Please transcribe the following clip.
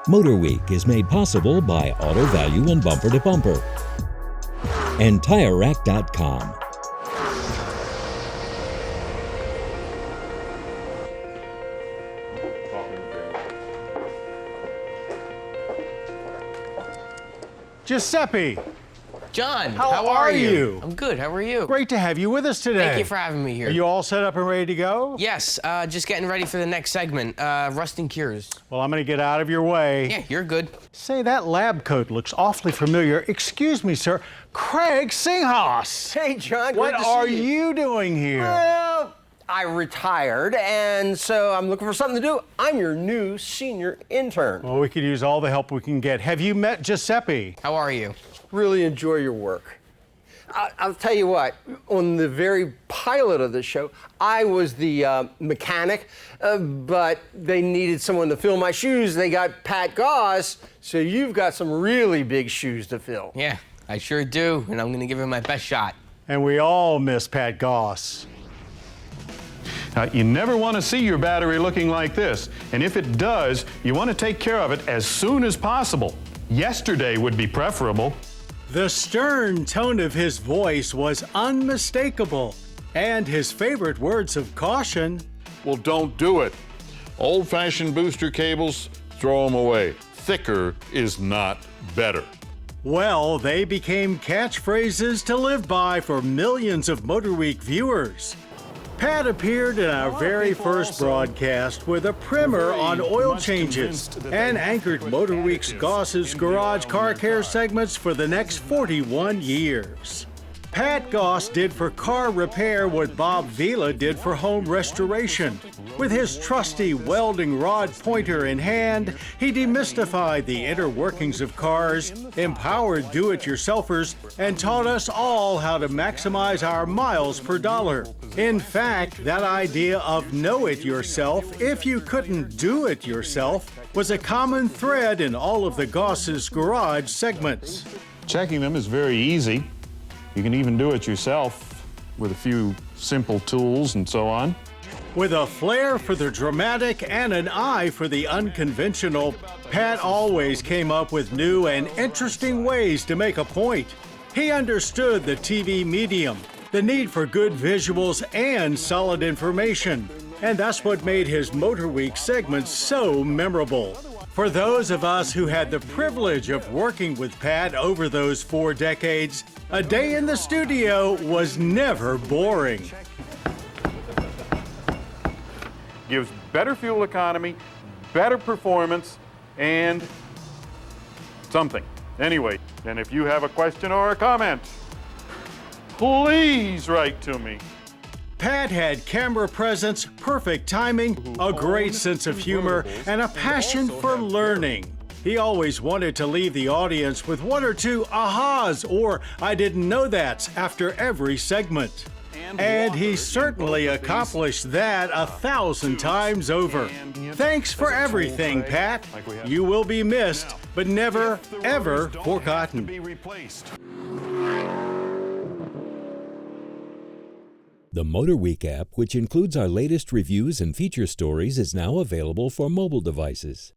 MotorWeek is made possible by Auto Value and Bumper to Bumper and TireRack.com. Giuseppe, John, how are you? I'm good. How are you? Great to have you with us today. Thank you for having me here. Are you all set up and ready to go? Yes, just getting ready for the next segment, Rust and Cures. Well, I'm going to get out of your way. Yeah, you're good. Say, that lab coat looks awfully familiar. Excuse me, sir. Craig Singhaus. Hey, John. What good to are see you doing here? Well, I retired, and so I'm looking for something to do. I'm your new senior intern. Well, we could use all the help we can get. Have you met Giuseppe? How are you? Really enjoy your work. I'll tell you what, on the very pilot of the show, I was the mechanic, but they needed someone to fill my shoes. They got Pat Goss, so you've got some really big shoes to fill. Yeah, I sure do, and I'm going to give it my best shot. And we all miss Pat Goss. You never want to see your battery looking like this, and if it does, you want to take care of it as soon as possible. Yesterday would be preferable. The stern tone of his voice was unmistakable, and his favorite words of caution. Well, don't do it. Old-fashioned booster cables, throw them away. Thicker is not better. Well, they became catchphrases to live by for millions of MotorWeek viewers. Pat appeared in our very first broadcast with a primer on oil changes and anchored MotorWeek's Goss's Garage Car Care segments for the next 41 years. Pat Goss did for car repair what Bob Vila did for home restoration. With his trusty welding rod pointer in hand, he demystified the inner workings of cars, empowered do-it-yourselfers, and taught us all how to maximize our miles per dollar. In fact, that idea of know it yourself, if you couldn't do it yourself, was a common thread in all of the Goss's Garage segments. Checking them is very easy. You can even do it yourself with a few simple tools and so on. With a flair for the dramatic and an eye for the unconventional, Pat always came up with new and interesting ways to make a point. He understood the TV medium, the need for good visuals and solid information, and that's what made his MotorWeek segments so memorable. For those of us who had the privilege of working with Pat over those 4 decades, a day in the studio was never boring. Gives better fuel economy, better performance, and something. Anyway, and if you have a question or a comment, please write to me. Pat had camera presence, perfect timing, a great sense of humor, and a passion for learning. He always wanted to leave the audience with 1 or 2 ahas or I didn't know that's after every segment. And he certainly accomplished that 1,000 times over. Thanks for everything, Pat. You will be missed, but never, ever forgotten. The MotorWeek app, which includes our latest reviews and feature stories, is now available for mobile devices.